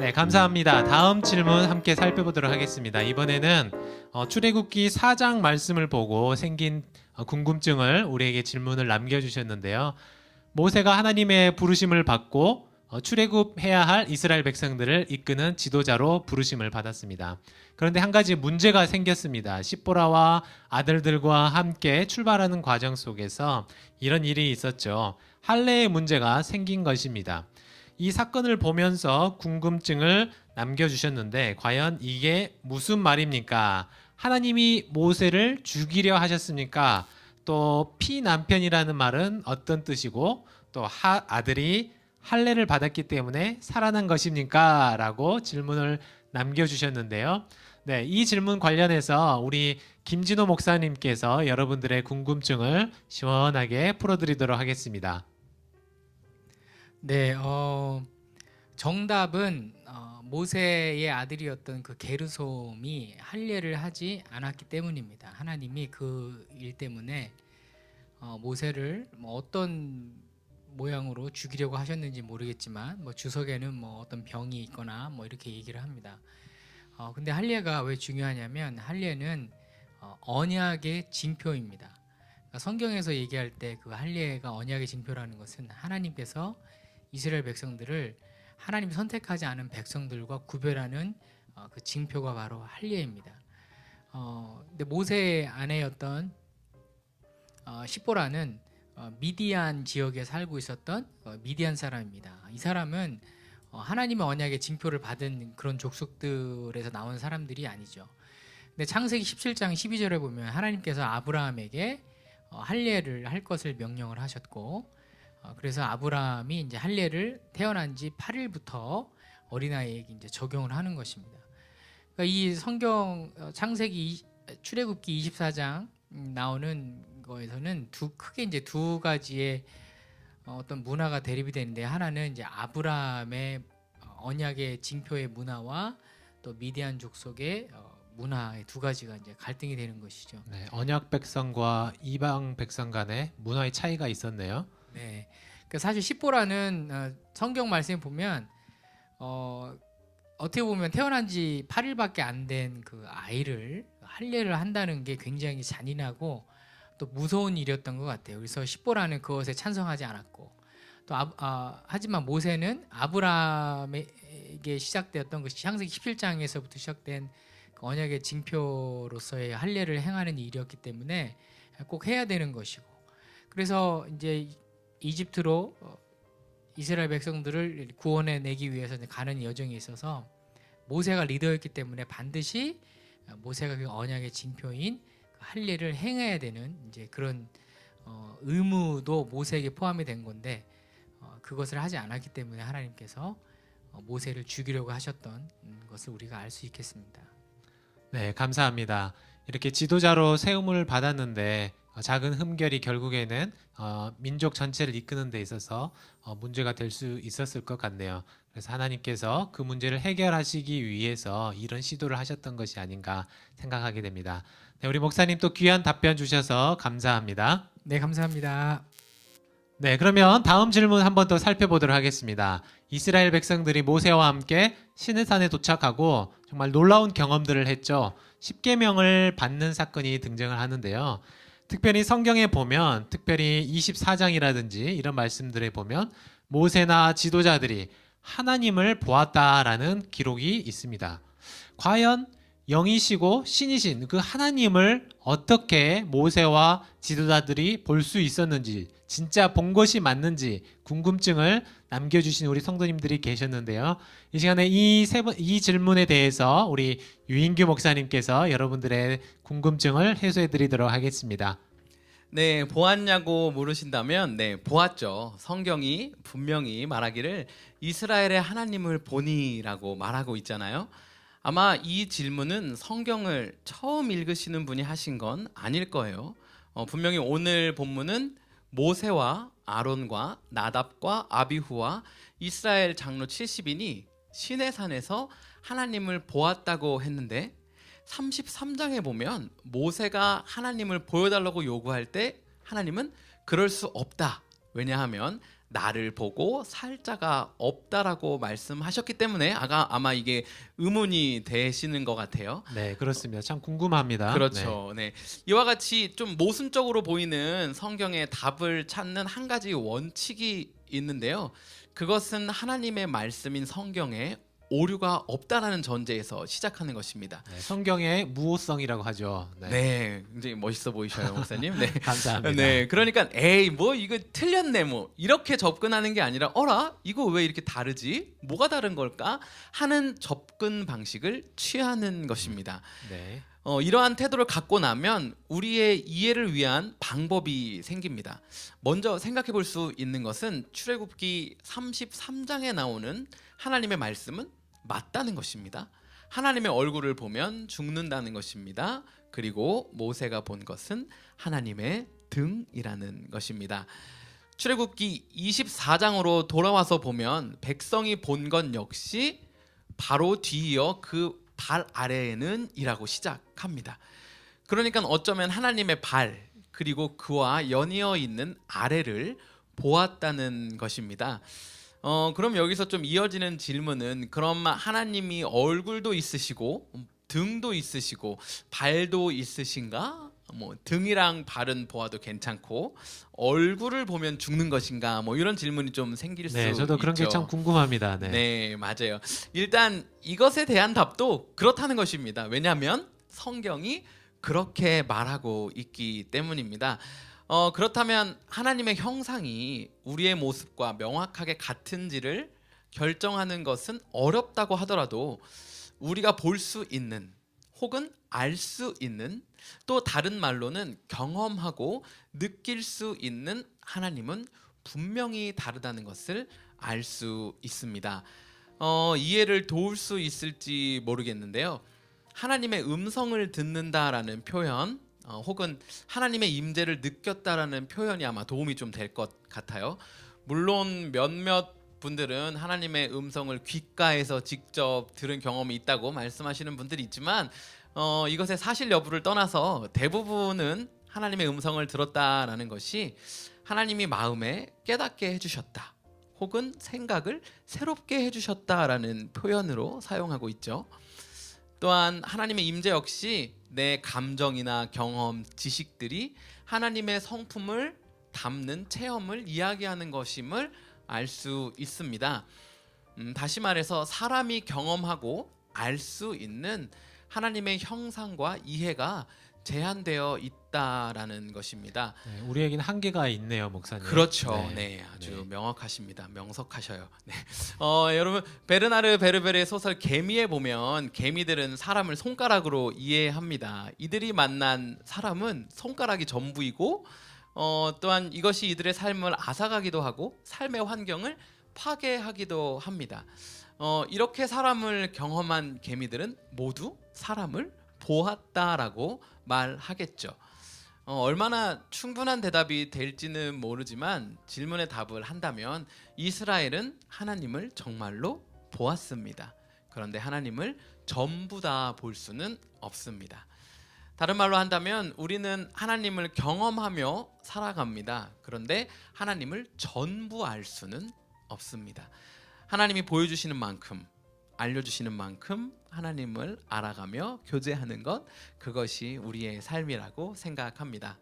네, 감사합니다. 다음 질문 함께 살펴보도록 하겠습니다. 이번에는 출애굽기 4장 말씀을 보고 생긴 궁금증을 우리에게 질문을 남겨주셨는데요. 모세가 하나님의 부르심을 받고 출애굽해야 할 이스라엘 백성들을 이끄는 지도자로 부르심을 받았습니다. 그런데 한 가지 문제가 생겼습니다. 십보라와 아들들과 함께 출발하는 과정 속에서 이런 일이 있었죠. 할례의 문제가 생긴 것입니다. 이 사건을 보면서 궁금증을 남겨주셨는데 과연 이게 무슨 말입니까? 하나님이 모세를 죽이려 하셨습니까? 또 피남편이라는 말은 어떤 뜻이고 또 아들이 할례를 받았기 때문에 살아난 것입니까? 라고 질문을 남겨주셨는데요. 네, 이 질문 관련해서 우리 김진호 목사님께서 여러분들의 궁금증을 시원하게 풀어드리도록 하겠습니다. 네, 정답은 모세의 아들이었던 그 게르솜이 할례를 하지 않았기 때문입니다. 하나님이 그 일 때문에 모세를 어떤 모양으로 죽이려고 하셨는지 모르겠지만 주석에는 어떤 병이 있거나 이렇게 얘기를 합니다. 근데 할례가 왜 중요하냐면 할례는 언약의 징표입니다. 그러니까 성경에서 얘기할 때 그 할례가 언약의 징표라는 것은 하나님께서 이스라엘 백성들을 하나님이 선택하지 않은 백성들과 구별하는 그 징표가 바로 할례입니다. 근데 모세의 아내였던 십보라는 미디안 지역에 살고 있었던 미디안 사람입니다. 이 사람은 하나님의 언약의 징표를 받은 그런 족속들에서 나온 사람들이 아니죠. 근데 창세기 17장 12절에 보면 하나님께서 아브라함에게 할례를 할 것을 명령을 하셨고, 그래서 아브라함이 이제 할례를 태어난 지 8일부터 어린아이에게 이제 적용을 하는 것입니다. 그러니까 이 성경 창세기 출애굽기 24장 나오는 거에서는 크게 이제 두 가지의 어떤 문화가 대립이 되는데, 하나는 이제 아브라함의 언약의 징표의 문화와 또 미디안 족속의 문화의 두 가지가 이제 갈등이 되는 것이죠. 네, 언약 백성과 이방 백성 간의 문화의 차이가 있었네요. 네, 그러니까 사실 십보라는 성경 말씀에 보면 어떻게 보면 태어난 지 8일밖에 안 된 그 아이를 할례를 한다는 게 굉장히 잔인하고 또 무서운 일이었던 것 같아요. 그래서 십보라는 그것에 찬성하지 않았고, 또 하지만 모세는 아브라함에게 시작되었던 그 창세기 17장에서부터 시작된 그 언약의 징표로서의 할례를 행하는 일이었기 때문에 꼭 해야 되는 것이고, 그래서 이제 이집트로 이스라엘 백성들을 구원해 내기 위해서 가는 여정에 있어서 모세가 리더였기 때문에 반드시 모세가 그 언약의 징표인 할례를 행해야 되는 이제 그런 의무도 모세에게 포함이 된 건데, 그것을 하지 않았기 때문에 하나님께서 모세를 죽이려고 하셨던 것을 우리가 알 수 있겠습니다. 네, 감사합니다. 이렇게 지도자로 세움을 받았는데 작은 흠결이 결국에는 민족 전체를 이끄는 데 있어서 문제가 될 수 있었을 것 같네요. 그래서 하나님께서 그 문제를 해결하시기 위해서 이런 시도를 하셨던 것이 아닌가 생각하게 됩니다. 네, 우리 목사님 또 귀한 답변 주셔서 감사합니다. 네, 감사합니다. 네, 그러면 다음 질문 한 번 더 살펴보도록 하겠습니다. 이스라엘 백성들이 모세와 함께 시내산에 도착하고 정말 놀라운 경험들을 했죠. 십계명을 받는 사건이 등장을 하는데요. 특별히 성경에 보면, 특별히 24장이라든지 이런 말씀들에 보면 모세나 지도자들이 하나님을 보았다라는 기록이 있습니다. 과연 영이시고 신이신 그 하나님을 어떻게 모세와 지도자들이 볼 수 있었는지, 진짜 본 것이 맞는지 궁금증을 남겨주신 우리 성도님들이 계셨는데요. 이 시간에 이 질문에 대해서 우리 유인규 목사님께서 여러분들의 궁금증을 해소해 드리도록 하겠습니다. 네, 보았냐고 물으신다면 네, 보았죠. 성경이 분명히 말하기를 이스라엘의 하나님을 보니라고 말하고 있잖아요. 아마 이 질문은 성경을 처음 읽으시는 분이 하신 건 아닐 거예요. 분명히 오늘 본문은 모세와 아론과 나답과 아비후와 이스라엘 장로 70인이 시내산에서 하나님을 보았다고 했는데, 33장에 보면 모세가 하나님을 보여달라고 요구할 때 하나님은 그럴 수 없다. 왜냐하면 나를 보고 살 자가 없다라고 말씀하셨기 때문에 아마 이게 의문이 되시는 것 같아요. 네, 그렇습니다. 참 궁금합니다. 그렇죠. 네. 이와 같이 좀 모순적으로 보이는 성경의 답을 찾는 한 가지 원칙이 있는데요. 그것은 하나님의 말씀인 성경에 오류가 없다라는 전제에서 시작하는 것입니다. 네, 성경의 무오성이라고 하죠. 네. 네, 굉장히 멋있어 보이셔요, 목사님. 네. 감사합니다. 네, 그러니까 에이 뭐 이거 틀렸네 뭐 이렇게 접근하는 게 아니라 어라 이거 왜 이렇게 다르지? 뭐가 다른 걸까? 하는 접근 방식을 취하는 것입니다. 네. 이러한 태도를 갖고 나면 우리의 이해를 위한 방법이 생깁니다. 먼저 생각해 볼 수 있는 것은 출애굽기 33장에 나오는 하나님의 말씀은 맞다는 것입니다. 하나님의 얼굴을 보면 죽는다는 것입니다. 그리고 모세가 본 것은 하나님의 등이라는 것입니다. 출애굽기 24장으로 돌아와서 보면 백성이 본 것 역시 바로 뒤이어 그 발 아래에는 이라고 시작합니다. 그러니까 어쩌면 하나님의 발 그리고 그와 연이어 있는 아래를 보았다는 것입니다. 그럼 여기서 좀 이어지는 질문은 그럼 하나님이 얼굴도 있으시고 등도 있으시고 발도 있으신가? 뭐 등이랑 발은 보아도 괜찮고 얼굴을 보면 죽는 것인가? 뭐 이런 질문이 좀 생길 수 네, 저도 그런 게 있죠. 참 궁금합니다. 네. 네, 맞아요. 일단 이것에 대한 답도 그렇다는 것입니다. 왜냐하면 성경이 그렇게 말하고 있기 때문입니다. 그렇다면 하나님의 형상이 우리의 모습과 명확하게 같은지를 결정하는 것은 어렵다고 하더라도 우리가 볼 수 있는 혹은 알 수 있는 또 다른 말로는 경험하고 느낄 수 있는 하나님은 분명히 다르다는 것을 알 수 있습니다. 이해를 도울 수 있을지 모르겠는데요. 하나님의 음성을 듣는다라는 표현 혹은 하나님의 임재를 느꼈다라는 표현이 아마 도움이 좀 될 것 같아요. 물론 몇몇 분들은 하나님의 음성을 귓가에서 직접 들은 경험이 있다고 말씀하시는 분들이 있지만 이것의 사실 여부를 떠나서 대부분은 하나님의 음성을 들었다라는 것이 하나님이 마음에 깨닫게 해주셨다 혹은 생각을 새롭게 해주셨다라는 표현으로 사용하고 있죠. 또한 하나님의 임재 역시 내 감정이나 경험, 지식들이 하나님의 성품을 담는 체험을 이야기하는 것임을 알 수 있습니다. 다시 말해서 사람이 경험하고 알 수 있는 하나님의 형상과 이해가 제한되어 있다라는 것입니다. 네, 우리에게는 한계가 있네요, 목사님. 그렇죠. 네. 네, 아주 네. 명확하십니다. 명석하셔요. 네. 여러분 베르나르 베르베르의 소설 개미에 보면 개미들은 사람을 손가락으로 이해합니다. 이들이 만난 사람은 손가락이 전부이고 또한 이것이 이들의 삶을 앗아가기도 하고 삶의 환경을 파괴하기도 합니다. 이렇게 사람을 경험한 개미들은 모두 사람을 보았다라고 말하겠죠. 얼마나 충분한 대답이 될지는 모르지만 질문에 답을 한다면 이스라엘은 하나님을 정말로 보았습니다. 그런데 하나님을 전부 다 볼 수는 없습니다. 다른 말로 한다면 우리는 하나님을 경험하며 살아갑니다. 그런데 하나님을 전부 알 수는 없습니다. 하나님이 보여주시는 만큼, 알려주시는 만큼 하나님을 알아가며 교제하는 것, 그것이 우리의 삶이라고 생각합니다.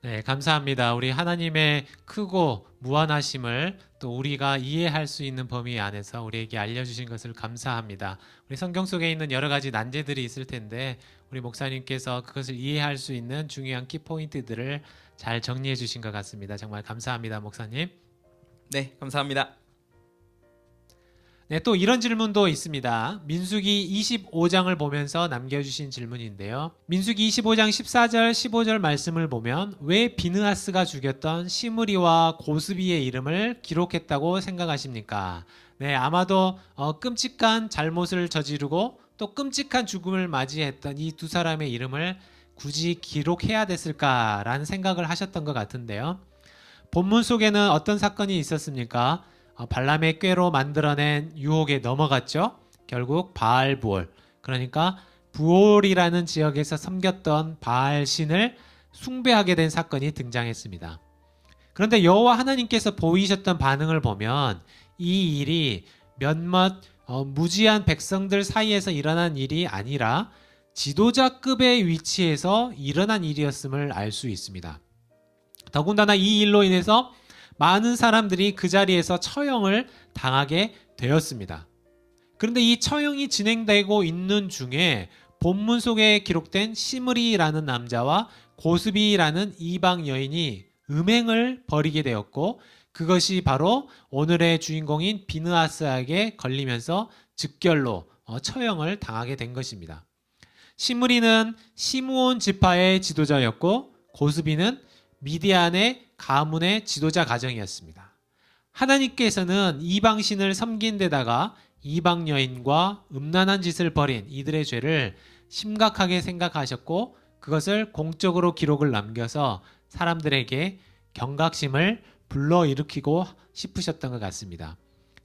네, 감사합니다. 우리 하나님의 크고 무한하심을 또 우리가 이해할 수 있는 범위 안에서 우리에게 알려주신 것을 감사합니다. 우리 성경 속에 있는 여러 가지 난제들이 있을 텐데 우리 목사님께서 그것을 이해할 수 있는 중요한 키포인트들을 잘 정리해 주신 것 같습니다. 정말 감사합니다, 목사님. 네, 감사합니다. 네, 또 이런 질문도 있습니다. 민수기 25장을 보면서 남겨주신 질문인데요. 민수기 25장 14절, 15절 말씀을 보면 왜 비느하스가 죽였던 시므리와 고스비의 이름을 기록했다고 생각하십니까? 네, 아마도 끔찍한 잘못을 저지르고 또 끔찍한 죽음을 맞이했던 이 두 사람의 이름을 굳이 기록해야 됐을까라는 생각을 하셨던 것 같은데요. 본문 속에는 어떤 사건이 있었습니까? 발람의 꾀로 만들어낸 유혹에 넘어갔죠. 결국 바알 부올, 그러니까 부올이라는 지역에서 섬겼던 바알 신을 숭배하게 된 사건이 등장했습니다. 그런데 여호와 하나님께서 보이셨던 반응을 보면 이 일이 몇몇 무지한 백성들 사이에서 일어난 일이 아니라 지도자급의 위치에서 일어난 일이었음을 알 수 있습니다. 더군다나 이 일로 인해서 많은 사람들이 그 자리에서 처형을 당하게 되었습니다. 그런데 이 처형이 진행되고 있는 중에 본문 속에 기록된 시므리라는 남자와 고스비라는 이방 여인이 음행을 벌이게 되었고, 그것이 바로 오늘의 주인공인 비느하스에게 걸리면서 즉결로 처형을 당하게 된 것입니다. 시므리는 시므온 지파의 지도자였고, 고스비는 미디안의 가문의 지도자 가정이었습니다. 하나님께서는 이방신을 섬긴 데다가 이방 여인과 음란한 짓을 벌인 이들의 죄를 심각하게 생각하셨고, 그것을 공적으로 기록을 남겨서 사람들에게 경각심을 불러일으키고 싶으셨던 것 같습니다.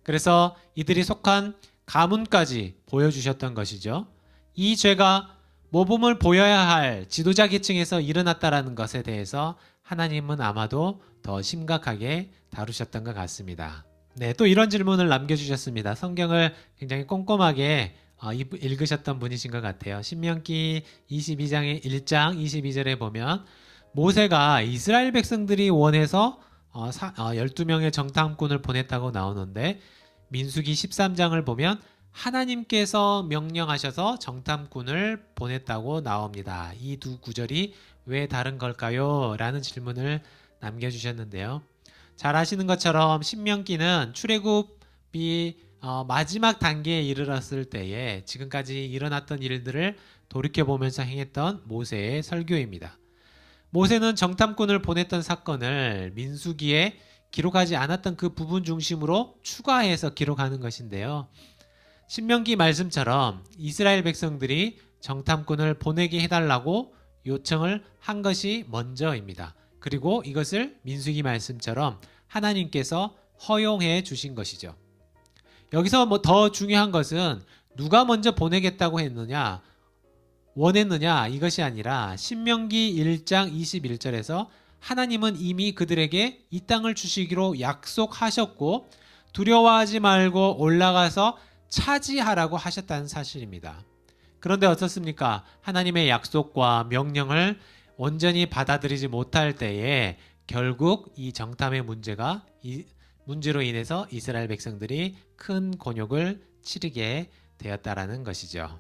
그래서 이들이 속한 가문까지 보여주셨던 것이죠. 이 죄가 모범을 보여야 할 지도자 계층에서 일어났다는 것에 대해서 하나님은 아마도 더 심각하게 다루셨던 것 같습니다. 네, 또 이런 질문을 남겨주셨습니다. 성경을 굉장히 꼼꼼하게 읽으셨던 분이신 것 같아요. 신명기 22장의 1장 22절에 보면 모세가 이스라엘 백성들이 원해서 12명의 정탐꾼을 보냈다고 나오는데, 민수기 13장을 보면 하나님께서 명령하셔서 정탐꾼을 보냈다고 나옵니다. 이 두 구절이 왜 다른 걸까요? 라는 질문을 남겨주셨는데요. 잘 아시는 것처럼 신명기는 출애굽이 마지막 단계에 이르렀을 때에 지금까지 일어났던 일들을 돌이켜보면서 행했던 모세의 설교입니다. 모세는 정탐꾼을 보냈던 사건을 민수기에 기록하지 않았던 그 부분 중심으로 추가해서 기록하는 것인데요. 신명기 말씀처럼 이스라엘 백성들이 정탐꾼을 보내게 해달라고 요청을 한 것이 먼저입니다. 그리고 이것을 민수기 말씀처럼 하나님께서 허용해 주신 것이죠. 여기서 더 중요한 것은 누가 먼저 보내겠다고 원했느냐 이것이 아니라 신명기 1장 21절에서 하나님은 이미 그들에게 이 땅을 주시기로 약속하셨고 두려워하지 말고 올라가서 차지하라고 하셨다는 사실입니다. 그런데 어떻습니까? 하나님의 약속과 명령을 온전히 받아들이지 못할 때에 결국 이 정탐의 문제로 인해서 이스라엘 백성들이 큰 곤욕을 치르게 되었다라는 것이죠.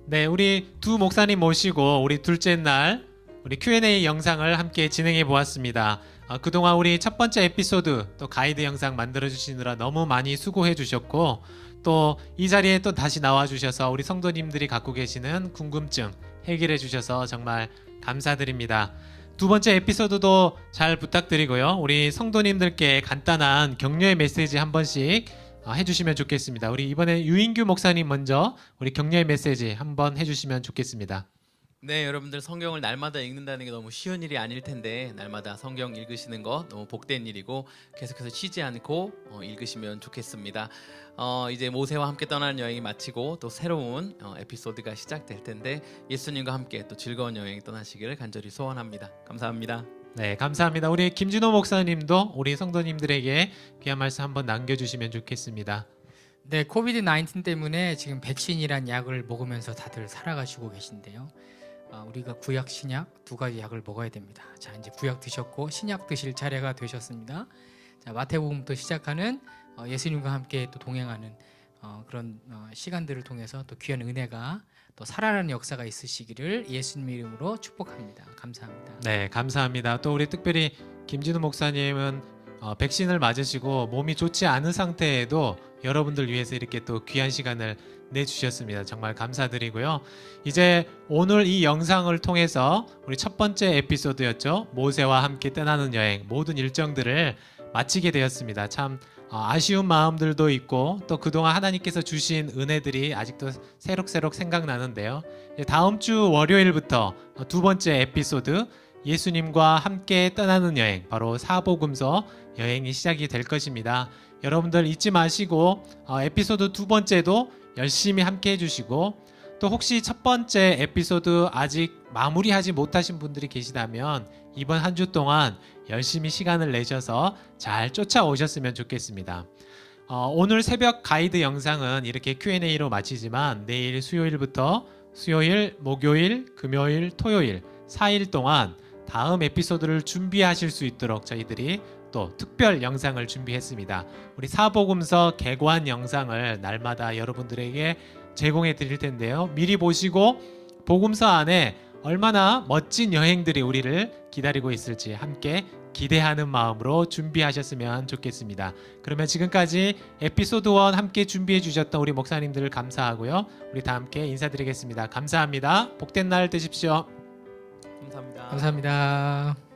네, 우리 두 목사님 모시고 우리 둘째 날 우리 Q&A 영상을 함께 진행해 보았습니다. 그동안 우리 첫 번째 에피소드 또 가이드 영상 만들어 주시느라 너무 많이 수고해 주셨고, 또 이 자리에 또 다시 나와 주셔서 우리 성도님들이 갖고 계시는 궁금증 해결해 주셔서 정말 감사드립니다. 두 번째 에피소드도 잘 부탁드리고요. 우리 성도님들께 간단한 격려의 메시지 한 번씩 해주시면 좋겠습니다. 우리 이번에 유인규 목사님 먼저 우리 격려의 메시지 한번 해주시면 좋겠습니다. 네, 여러분들 성경을 날마다 읽는다는 게 너무 쉬운 일이 아닐 텐데 날마다 성경 읽으시는 거 너무 복된 일이고 계속해서 쉬지 않고 읽으시면 좋겠습니다. 이제 모세와 함께 떠나는 여행이 마치고 또 새로운 에피소드가 시작될 텐데 예수님과 함께 또 즐거운 여행 떠나시기를 간절히 소원합니다. 감사합니다. 네, 감사합니다. 우리 김진호 목사님도 우리 성도님들에게 귀한 말씀 한번 남겨주시면 좋겠습니다. 네, 코비드-19 때문에 지금 백신이란 약을 먹으면서 다들 살아가시고 계신데요. 우리가 구약, 신약 두 가지 약을 먹어야 됩니다. 자, 이제 구약 드셨고 신약 드실 차례가 되셨습니다. 자, 마태복음부터 시작하는 예수님과 함께 또 동행하는 그런 시간들을 통해서 또 귀한 은혜가 또 살아나는 역사가 있으시기를 예수님 이름으로 축복합니다. 감사합니다. 네, 감사합니다. 또 우리 특별히 김진우 목사님은 백신을 맞으시고 몸이 좋지 않은 상태에도 여러분들 위해서 이렇게 또 귀한 시간을 내주셨습니다. 정말 감사드리고요. 이제 오늘 이 영상을 통해서 우리 첫 번째 에피소드였죠. 모세와 함께 떠나는 여행 모든 일정들을 마치게 되었습니다. 참 아쉬운 마음들도 있고 또 그동안 하나님께서 주신 은혜들이 아직도 새록새록 생각나는데요. 다음 주 월요일부터 두 번째 에피소드 예수님과 함께 떠나는 여행, 바로 사복음서 여행이 시작이 될 것입니다. 여러분들 잊지 마시고 에피소드 두 번째도 열심히 함께 해주시고 또 혹시 첫 번째 에피소드 아직 마무리하지 못하신 분들이 계시다면 이번 한 주 동안 열심히 시간을 내셔서 잘 쫓아오셨으면 좋겠습니다. 오늘 새벽 가이드 영상은 이렇게 Q&A로 마치지만 내일 수요일부터 수요일, 목요일, 금요일, 토요일 4일 동안 다음 에피소드를 준비하실 수 있도록 저희들이 또 특별 영상을 준비했습니다. 우리 사복음서 개관 영상을 날마다 여러분들에게 제공해 드릴 텐데요. 미리 보시고 복음서 안에 얼마나 멋진 여행들이 우리를 기다리고 있을지 함께 기대하는 마음으로 준비하셨으면 좋겠습니다. 그러면 지금까지 에피소드 1 함께 준비해 주셨던 우리 목사님들을 감사하고요. 우리 다 함께 인사드리겠습니다. 감사합니다. 복된 날 되십시오. 감사합니다. 감사합니다.